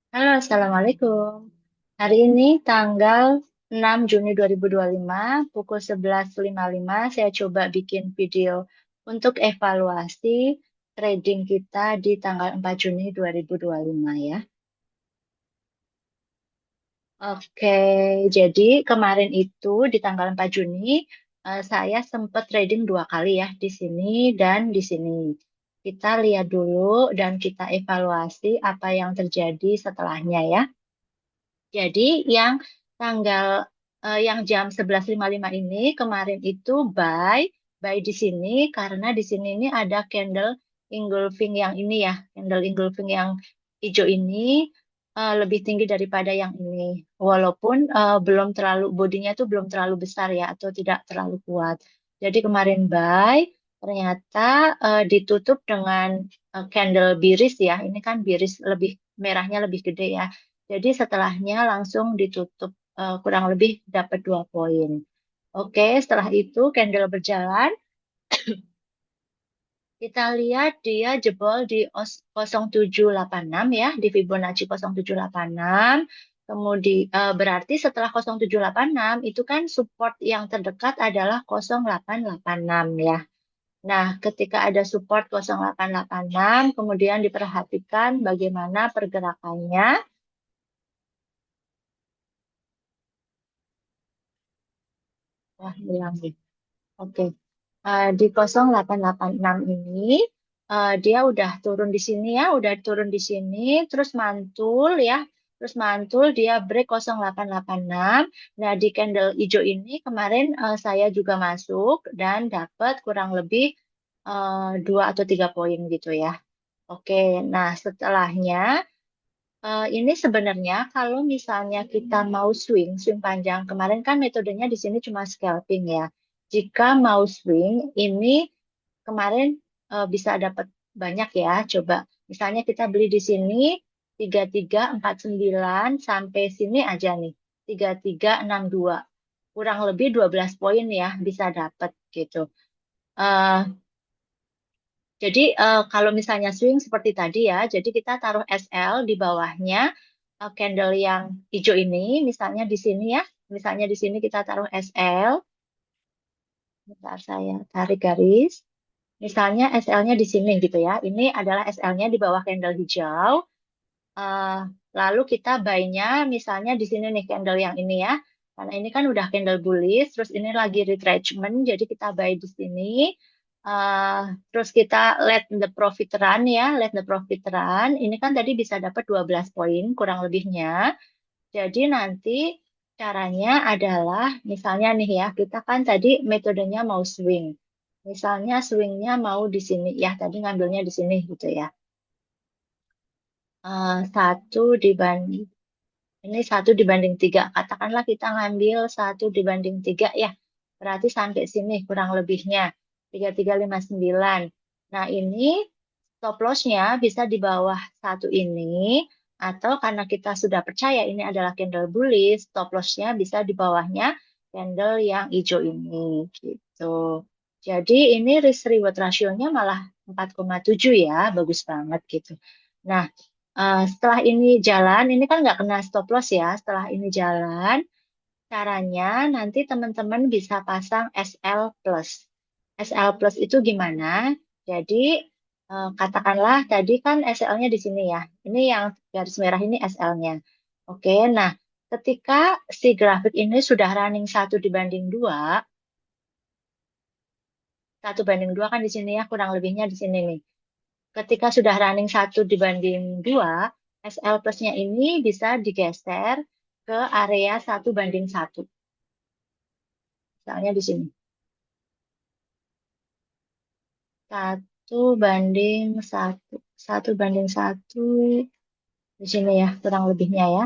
Halo, Assalamualaikum. Hari ini tanggal 6 Juni 2025, pukul 11.55, saya coba bikin video untuk evaluasi trading kita di tanggal 4 Juni 2025 ya. Oke, jadi kemarin itu di tanggal 4 Juni, saya sempat trading dua kali ya, di sini dan di sini. Kita lihat dulu dan kita evaluasi apa yang terjadi setelahnya ya. Jadi yang tanggal yang jam 11.55 ini kemarin itu buy di sini karena di sini ini ada candle engulfing yang ini ya, candle engulfing yang hijau ini lebih tinggi daripada yang ini. Walaupun belum terlalu bodinya itu belum terlalu besar ya atau tidak terlalu kuat. Jadi kemarin buy ternyata ditutup dengan candle biris ya. Ini kan biris lebih merahnya lebih gede ya. Jadi setelahnya langsung ditutup kurang lebih dapat 2 poin. Oke, setelah itu candle berjalan, kita lihat dia jebol di 0786 ya, di Fibonacci 0786. Kemudian berarti setelah 0786 itu kan support yang terdekat adalah 0886 ya. Nah, ketika ada support 0886, kemudian diperhatikan bagaimana pergerakannya. Wah, hilang nih. Oke. Di 0886 ini dia udah turun di sini ya, udah turun di sini, terus mantul ya, terus mantul dia break 0886. Nah di candle hijau ini kemarin saya juga masuk dan dapat kurang lebih 2 atau 3 poin gitu ya. Oke, nah setelahnya ini sebenarnya kalau misalnya kita mau swing panjang, kemarin kan metodenya di sini cuma scalping ya. Jika mau swing, ini kemarin bisa dapat banyak ya. Coba, misalnya kita beli di sini 3349 sampai sini aja nih, 3362. Kurang lebih 12 poin ya bisa dapat gitu. Eh, jadi kalau misalnya swing seperti tadi ya, jadi kita taruh SL di bawahnya candle yang hijau ini, misalnya di sini ya, misalnya di sini kita taruh SL, bentar saya tarik garis, misalnya SL-nya di sini gitu ya, ini adalah SL-nya di bawah candle hijau, eh, lalu kita buy-nya misalnya di sini nih candle yang ini ya, karena ini kan udah candle bullish, terus ini lagi retracement, jadi kita buy di sini. Eh, Terus kita let the profit run ya, let the profit run. Ini kan tadi bisa dapat 12 poin kurang lebihnya. Jadi nanti caranya adalah misalnya nih ya, kita kan tadi metodenya mau swing. Misalnya swingnya mau di sini ya, tadi ngambilnya di sini gitu ya. 1 dibanding ini 1 banding 3. Katakanlah kita ngambil 1 banding 3 ya. Berarti sampai sini kurang lebihnya 3359. Nah ini stop loss-nya bisa di bawah satu ini. Atau karena kita sudah percaya ini adalah candle bullish, stop loss-nya bisa di bawahnya candle yang hijau ini. Gitu. Jadi ini risk reward ratio-nya malah 4,7 ya. Bagus banget gitu. Nah, setelah ini jalan, ini kan nggak kena stop loss ya. Setelah ini jalan, caranya nanti teman-teman bisa pasang SL plus. SL plus itu gimana? Jadi katakanlah tadi kan SL-nya di sini ya. Ini yang garis merah ini SL-nya. Oke, nah ketika si grafik ini sudah running 1 banding 2, 1 banding 2 kan di sini ya, kurang lebihnya di sini nih. Ketika sudah running 1 dibanding 2, SL plusnya ini bisa digeser ke area 1 banding 1. Misalnya di sini. 1 banding 1. 1 banding 1 di sini ya, kurang lebihnya ya.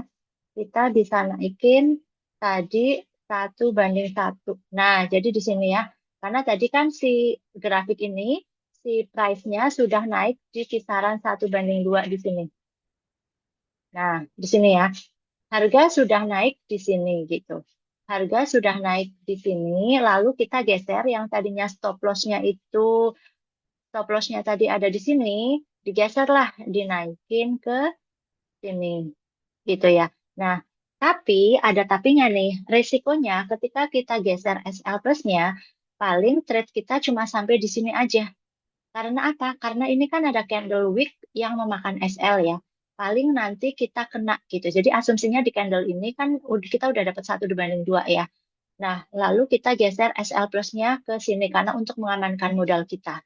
Kita bisa naikin tadi 1 banding 1. Nah, jadi di sini ya. Karena tadi kan si grafik ini, si price-nya sudah naik di kisaran 1 banding 2 di sini. Nah, di sini ya. Harga sudah naik di sini gitu. Harga sudah naik di sini, lalu kita geser yang tadinya stop lossnya tadi ada di sini, digeserlah, dinaikin ke sini. gitu ya. Nah, tapi ada tapinya nih. Resikonya ketika kita geser SL plusnya, paling trade kita cuma sampai di sini aja. Karena apa? Karena ini kan ada candle wick yang memakan SL ya. Paling nanti kita kena gitu. Jadi asumsinya di candle ini kan kita udah dapat 1/2 ya. Nah, lalu kita geser SL plusnya ke sini karena untuk mengamankan modal kita.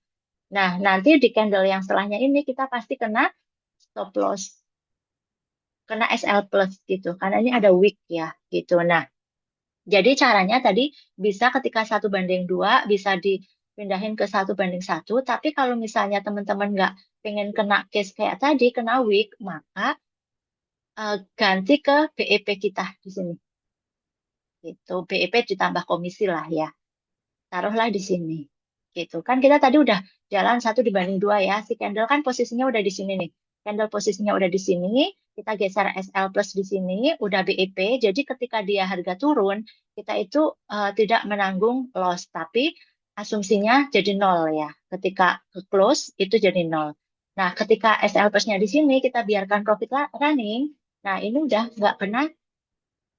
Nah, nanti di candle yang setelahnya ini kita pasti kena stop loss, kena SL plus gitu. Karena ini ada wick ya gitu. Nah, jadi caranya tadi bisa ketika 1/2 bisa dipindahin ke 1/1. Tapi kalau misalnya teman-teman nggak pengen kena case kayak tadi, kena week, maka ganti ke BEP kita di sini. Gitu. BEP ditambah komisi lah ya. Taruhlah di sini. Gitu. Kan kita tadi udah jalan 1/2 ya. Si candle kan posisinya udah di sini nih. Candle posisinya udah di sini. Kita geser SL plus di sini. Udah BEP. Jadi ketika dia harga turun, kita itu tidak menanggung loss. Tapi asumsinya jadi nol ya. Ketika ke close itu jadi nol. Nah, ketika SL plusnya di sini, kita biarkan profit running. Nah, ini udah nggak kena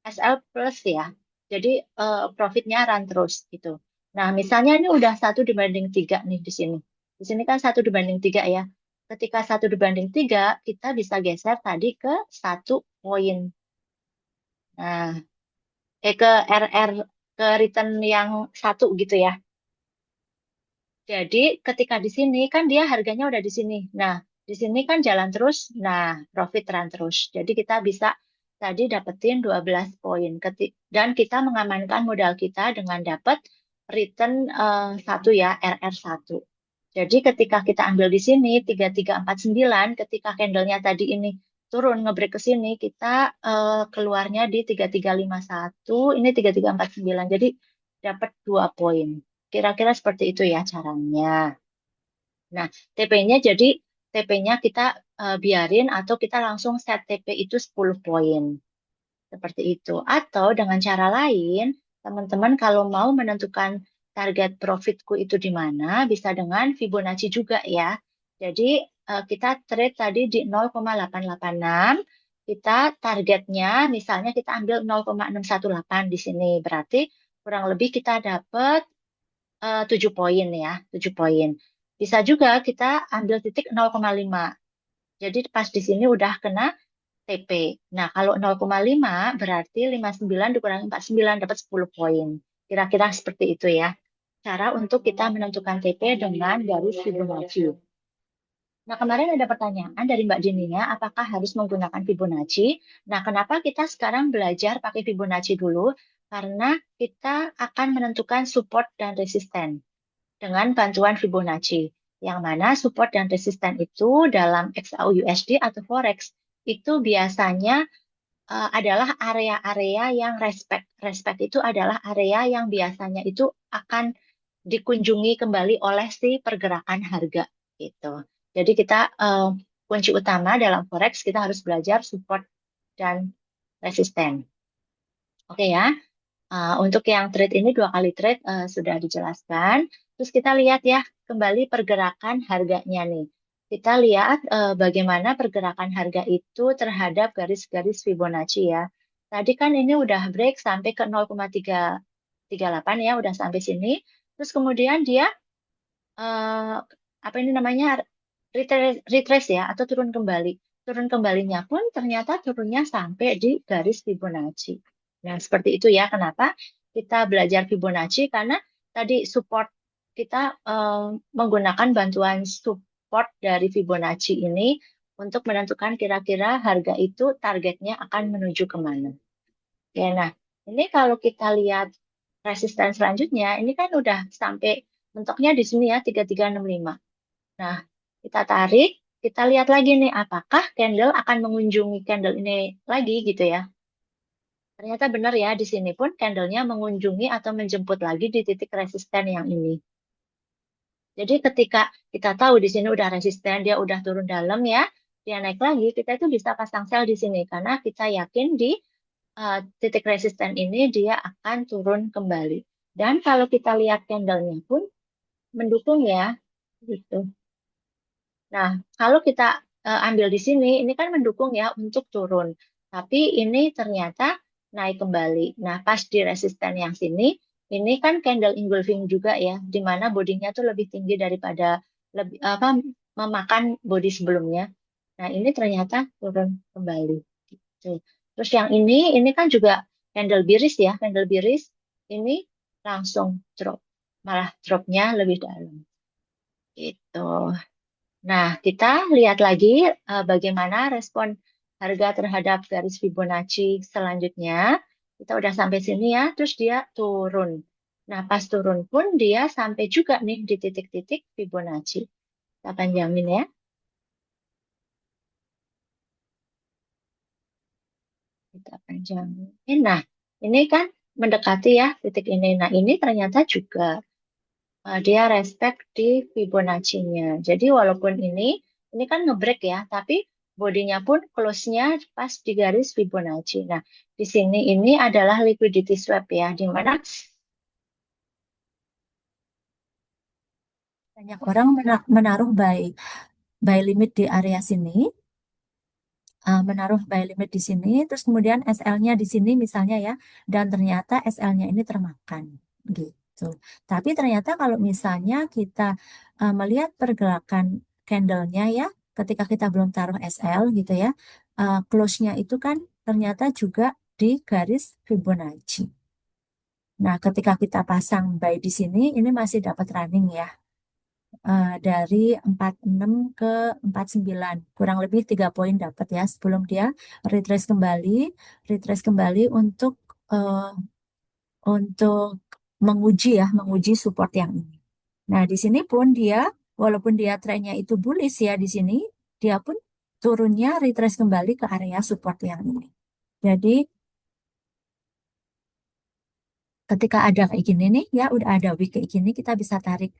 SL plus ya. Jadi profitnya run terus gitu. Nah, misalnya ini udah 1/3 nih di sini. Di sini kan 1/3 ya. Ketika 1/3, kita bisa geser tadi ke 1 poin. Nah, ke RR, ke return yang satu gitu ya. Jadi ketika di sini kan dia harganya udah di sini. Nah, di sini kan jalan terus. Nah, profit run terus. Jadi kita bisa tadi dapetin 12 poin. Dan kita mengamankan modal kita dengan dapat return satu ya, RR1. Jadi ketika kita ambil di sini 3349, ketika candlenya tadi ini turun ngebreak ke sini, kita keluarnya di 3351, ini 3349. Jadi dapat 2 poin. Kira-kira seperti itu ya caranya. Nah, TP-nya jadi TP-nya kita biarin atau kita langsung set TP itu 10 poin. Seperti itu. Atau dengan cara lain, teman-teman kalau mau menentukan target profitku itu di mana, bisa dengan Fibonacci juga ya. Jadi kita trade tadi di 0,886, kita targetnya misalnya kita ambil 0,618 di sini. Berarti kurang lebih kita dapat 7 poin ya, 7 poin. Bisa juga kita ambil titik 0,5. Jadi pas di sini udah kena TP. Nah, kalau 0,5 berarti 59 dikurangi 49 dapat 10 poin. Kira-kira seperti itu ya. Cara untuk kita menentukan TP dengan garis Fibonacci. Nah, kemarin ada pertanyaan dari Mbak Dinia, apakah harus menggunakan Fibonacci? Nah, kenapa kita sekarang belajar pakai Fibonacci dulu? Karena kita akan menentukan support dan resisten dengan bantuan Fibonacci. Yang mana support dan resisten itu dalam XAUUSD atau Forex itu biasanya adalah area-area yang respect. Respect itu adalah area yang biasanya itu akan dikunjungi kembali oleh si pergerakan harga gitu. Jadi kita kunci utama dalam forex kita harus belajar support dan resisten. Oke ya. Untuk yang trade ini 2 kali trade sudah dijelaskan. Terus kita lihat ya kembali pergerakan harganya nih. Kita lihat bagaimana pergerakan harga itu terhadap garis-garis Fibonacci ya. Tadi kan ini udah break sampai ke 0,338 ya, udah sampai sini. Terus kemudian dia apa ini namanya retrace ya atau turun kembali. Turun kembalinya pun ternyata turunnya sampai di garis Fibonacci. Nah, seperti itu ya kenapa kita belajar Fibonacci karena tadi support kita menggunakan bantuan support dari Fibonacci ini untuk menentukan kira-kira harga itu targetnya akan menuju kemana. Ya, nah ini kalau kita lihat resisten selanjutnya, ini kan udah sampai mentoknya di sini ya 3365. Nah, kita tarik, kita lihat lagi nih, apakah candle akan mengunjungi candle ini lagi gitu ya. Ternyata benar ya, di sini pun candlenya mengunjungi atau menjemput lagi di titik resisten yang ini. Jadi ketika kita tahu di sini udah resisten, dia udah turun dalam ya, dia naik lagi, kita itu bisa pasang sell di sini karena kita yakin di titik resisten ini dia akan turun kembali. Dan kalau kita lihat candlenya pun mendukung ya, gitu. Nah, kalau kita ambil di sini, ini kan mendukung ya untuk turun. Tapi ini ternyata naik kembali. Nah, pas di resisten yang sini, ini kan candle engulfing juga ya, di mana bodinya tuh lebih tinggi daripada lebih apa memakan body sebelumnya. Nah, ini ternyata turun kembali. Gitu. Terus yang ini kan juga candle biris ya, candle biris ini langsung drop, malah dropnya lebih dalam. Gitu. Nah, kita lihat lagi bagaimana respon harga terhadap garis Fibonacci selanjutnya. Kita udah sampai sini ya, terus dia turun. Nah, pas turun pun dia sampai juga nih di titik-titik Fibonacci. Kita panjangin ya, kita panjangin. Nah, ini kan mendekati ya titik ini. Nah, ini ternyata juga dia respect di Fibonacci-nya. Jadi walaupun ini kan ngebreak ya, tapi bodinya pun close-nya pas di garis Fibonacci. Nah, di sini ini adalah liquidity swap ya, di mana Banyak orang menaruh buy limit di area sini, menaruh buy limit di sini, terus kemudian SL-nya di sini misalnya ya, dan ternyata SL-nya ini termakan gitu. Tapi ternyata kalau misalnya kita melihat pergerakan candle-nya ya, ketika kita belum taruh SL gitu ya, close-nya itu kan ternyata juga di garis Fibonacci. Nah, ketika kita pasang buy di sini, ini masih dapat running ya. Dari 46 ke 49 kurang lebih 3 poin dapat ya sebelum dia retrace kembali eh, untuk menguji support yang ini. Nah, di sini pun dia walaupun dia trennya itu bullish ya di sini, dia pun turunnya retrace kembali ke area support yang ini. Jadi, ketika ada kayak gini nih ya udah ada wick kayak gini kita bisa tarik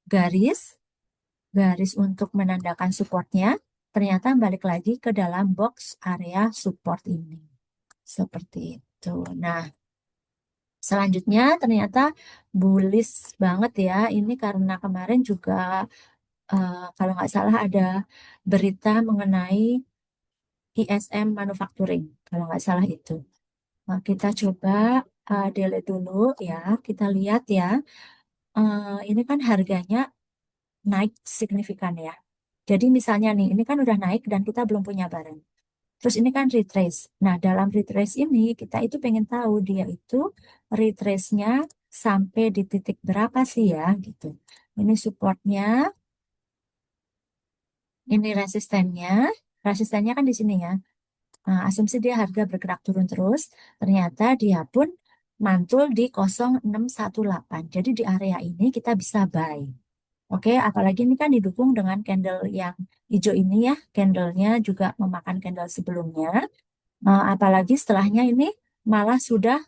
garis garis untuk menandakan supportnya, ternyata balik lagi ke dalam box area support ini. Seperti itu. Nah, selanjutnya ternyata bullish banget ya. Ini karena kemarin juga kalau nggak salah ada berita mengenai ISM manufacturing. Kalau nggak salah itu. Nah, kita coba delete dulu ya. Kita lihat ya. Ini kan harganya naik signifikan ya. Jadi misalnya nih, ini kan udah naik dan kita belum punya barang. Terus ini kan retrace. Nah, dalam retrace ini kita itu pengen tahu dia itu retrace-nya sampai di titik berapa sih ya gitu. Ini supportnya, ini resistennya. Resistennya kan di sini ya. Nah, asumsi dia harga bergerak turun terus, ternyata dia pun mantul di 0618. Jadi di area ini kita bisa buy. Oke, apalagi ini kan didukung dengan candle yang hijau ini ya. Candlenya juga memakan candle sebelumnya. Apalagi setelahnya ini malah sudah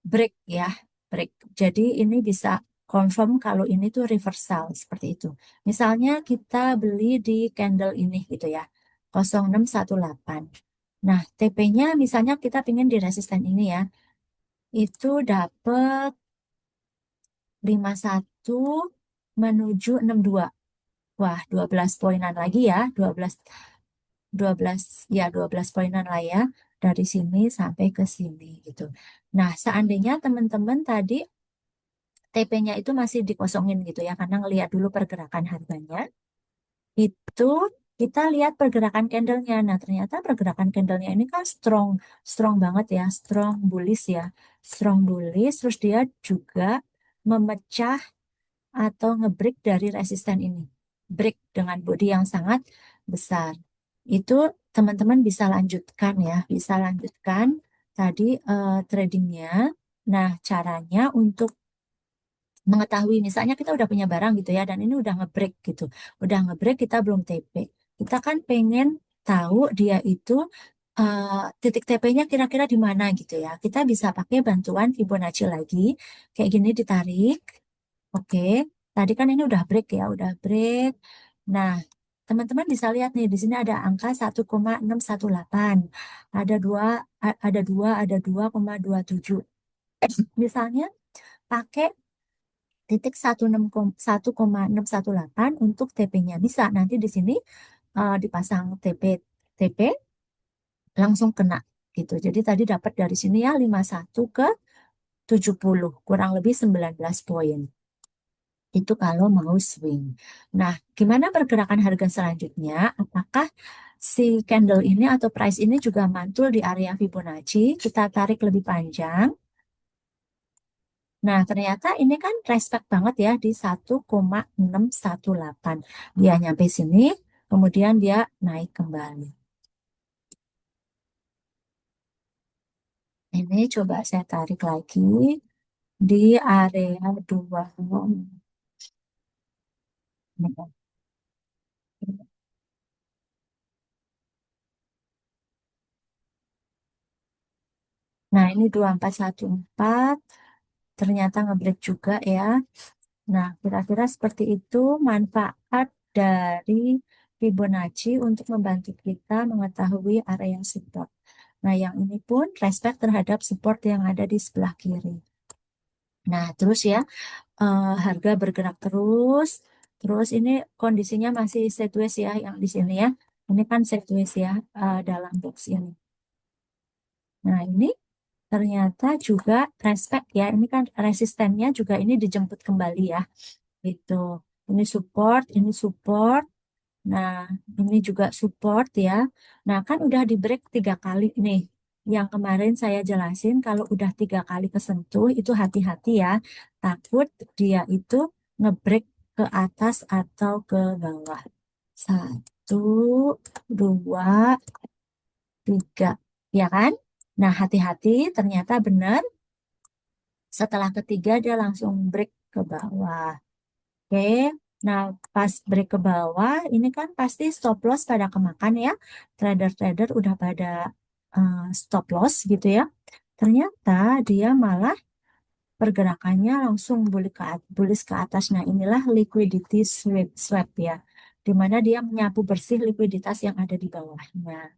break ya, break. Jadi ini bisa confirm kalau ini tuh reversal seperti itu. Misalnya kita beli di candle ini gitu ya, 0618. Nah, TP-nya misalnya kita pingin di resisten ini ya, itu dapat 51 menuju 62. Wah, 12 poinan lagi ya, 12 ya 12 poinan lah ya dari sini sampai ke sini gitu. Nah, seandainya teman-teman tadi TP-nya itu masih dikosongin gitu ya karena ngelihat dulu pergerakan harganya, itu kita lihat pergerakan candlenya. Nah, ternyata pergerakan candlenya ini kan strong, strong banget ya, strong bullish ya, strong bullish. Terus dia juga memecah atau ngebreak dari resisten ini. Break dengan body yang sangat besar. Itu teman-teman bisa lanjutkan ya, bisa lanjutkan tadi tradingnya. Nah, caranya untuk mengetahui misalnya kita udah punya barang gitu ya dan ini udah ngebreak gitu. Udah ngebreak kita belum TP. Kita kan pengen tahu dia itu titik TP-nya kira-kira di mana gitu ya. Kita bisa pakai bantuan Fibonacci lagi. Kayak gini ditarik. Oke, tadi kan ini udah break ya, udah break. Nah, teman-teman bisa lihat nih, di sini ada angka 1,618. Ada 2,27. Misalnya pakai titik 1,618 untuk TP-nya. Bisa nanti di sini dipasang TP, TP. langsung kena gitu. Jadi tadi dapat dari sini ya 51 ke 70, kurang lebih 19 poin. Itu kalau mau swing. Nah, gimana pergerakan harga selanjutnya? Apakah si candle ini atau price ini juga mantul di area Fibonacci? Kita tarik lebih panjang. Nah, ternyata ini kan respect banget ya di 1,618. Dia nyampe sini, kemudian dia naik kembali. Ini coba saya tarik lagi di area 2. Nah, ini 2414 ternyata ngebreak juga ya. Nah, kira-kira seperti itu manfaat dari Fibonacci untuk membantu kita mengetahui area support. Nah, yang ini pun respect terhadap support yang ada di sebelah kiri. Nah, terus ya, harga bergerak terus. Terus ini kondisinya masih sideways ya, yang di sini ya. Ini kan sideways ya, dalam box ini. Nah, ini ternyata juga respect ya. Ini kan resistennya juga ini dijemput kembali ya. Itu. Ini support, ini support. Nah, ini juga support ya. Nah, kan udah di break 3 kali nih. Yang kemarin saya jelasin kalau udah 3 kali kesentuh itu hati-hati ya. Takut dia itu ngebreak ke atas atau ke bawah. 1, 2, 3. Ya kan? Nah, hati-hati ternyata benar. Setelah ketiga dia langsung break ke bawah. Oke, nah pas break ke bawah, ini kan pasti stop loss pada kemakan ya. Trader-trader udah pada stop loss gitu ya. Ternyata dia malah pergerakannya langsung bullish ke atas. Nah inilah liquidity swap ya. Di mana dia menyapu bersih likuiditas yang ada di bawahnya.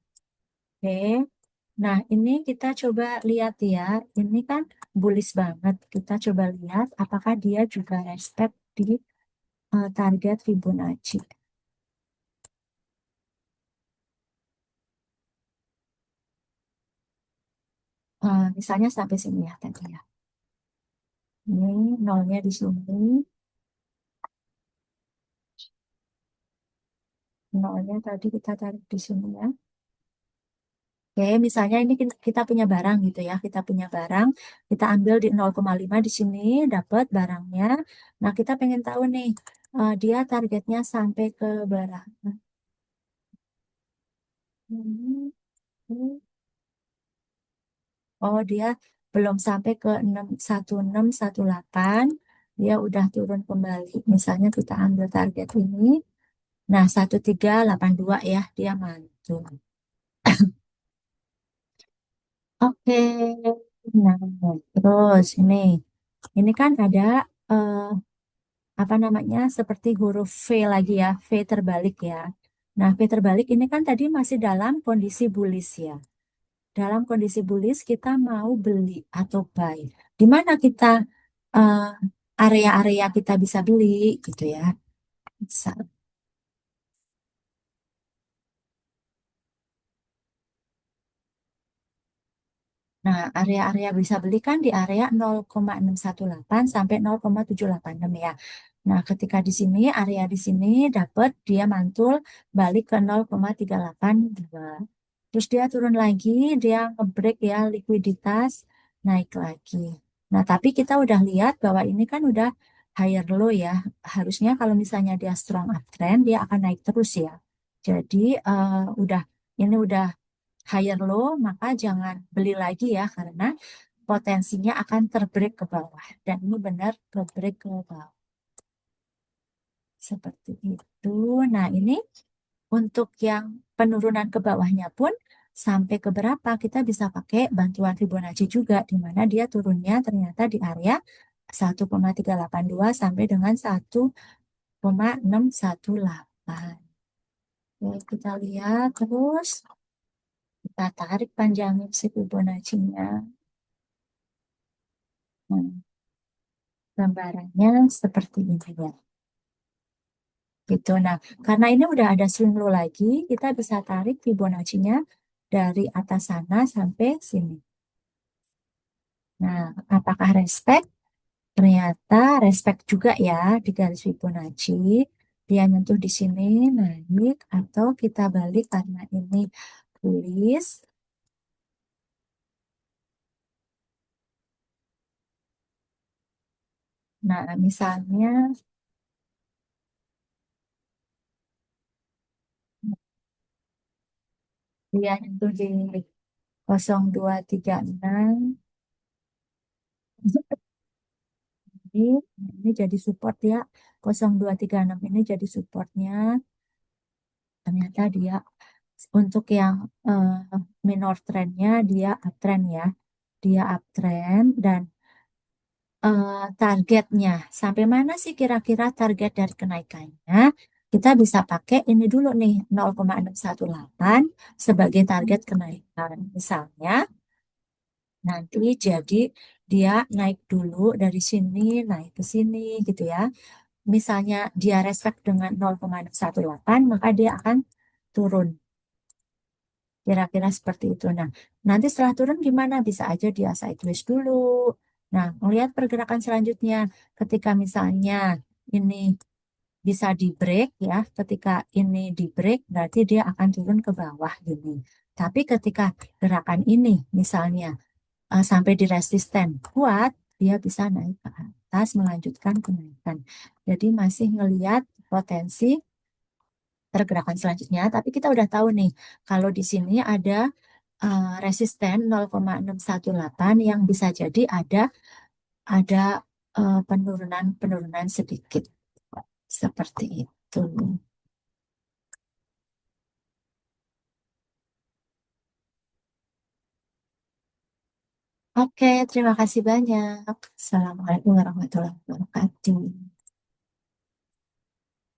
Oke, nah ini kita coba lihat ya. Ini kan bullish banget. Kita coba lihat apakah dia juga respect di target Fibonacci. Misalnya sampai sini ya tadi ya. Ini nolnya di sini, nolnya tadi kita tarik di sini ya. Oke, misalnya ini kita punya barang gitu ya. Kita punya barang, kita ambil di 0,5 di sini, dapat barangnya. Nah, kita pengen tahu nih, dia targetnya sampai ke berapa? Hmm, hmm. Oh, dia belum sampai ke 1618. Dia udah turun kembali. Misalnya kita ambil target ini. Nah, 1382 ya, dia mantul. Oke, nah terus ini kan ada eh, apa namanya seperti huruf V lagi ya, V terbalik ya. Nah, V terbalik ini kan tadi masih dalam kondisi bullish ya. Dalam kondisi bullish kita mau beli atau buy. Di mana kita eh, area-area kita bisa beli gitu ya. Bisa. Nah, area-area bisa beli kan di area 0,618 sampai 0,786 ya. Nah, ketika di sini, area di sini dapat dia mantul balik ke 0,382. Terus dia turun lagi, dia ngebreak ya likuiditas, naik lagi. Nah, tapi kita udah lihat bahwa ini kan udah higher low ya. Harusnya kalau misalnya dia strong uptrend, dia akan naik terus ya. Jadi, udah ini udah higher low, maka jangan beli lagi ya karena potensinya akan terbreak ke bawah. Dan ini benar terbreak ke bawah. Seperti itu. Nah, ini untuk yang penurunan ke bawahnya pun sampai ke berapa kita bisa pakai bantuan Fibonacci juga di mana dia turunnya ternyata di area 1,382 sampai dengan 1,618. Oke, kita lihat terus kita tarik panjangin si Fibonacci-nya. Nah, gambarannya seperti ini ya. Gitu. Nah, karena ini udah ada swing low lagi, kita bisa tarik Fibonacci-nya dari atas sana sampai sini. Nah, apakah respect? Ternyata respect juga ya di garis Fibonacci. Dia nyentuh di sini, naik, atau kita balik karena ini tulis. Nah, misalnya dia nyentuh di 0236 ini, ini jadi support ya. 0236 ini jadi supportnya. Ternyata dia untuk yang minor trendnya dia uptrend ya. Dia uptrend dan targetnya sampai mana sih kira-kira target dari kenaikannya? Kita bisa pakai ini dulu nih 0,618 sebagai target kenaikan. Misalnya nanti jadi dia naik dulu dari sini naik ke sini gitu ya. Misalnya dia respect dengan 0,618 maka dia akan turun. Kira-kira seperti itu. Nah, nanti setelah turun gimana? Bisa aja dia sideways dulu. Nah, melihat pergerakan selanjutnya, ketika misalnya ini bisa di break ya, ketika ini di break berarti dia akan turun ke bawah gini. Tapi ketika gerakan ini misalnya sampai di resisten kuat, dia bisa naik ke atas melanjutkan kenaikan. Jadi masih ngelihat potensi pergerakan selanjutnya, tapi kita udah tahu nih kalau di sini ada resisten 0,618 yang bisa jadi ada penurunan sedikit seperti itu. Oke, terima kasih banyak. Assalamualaikum warahmatullahi wabarakatuh.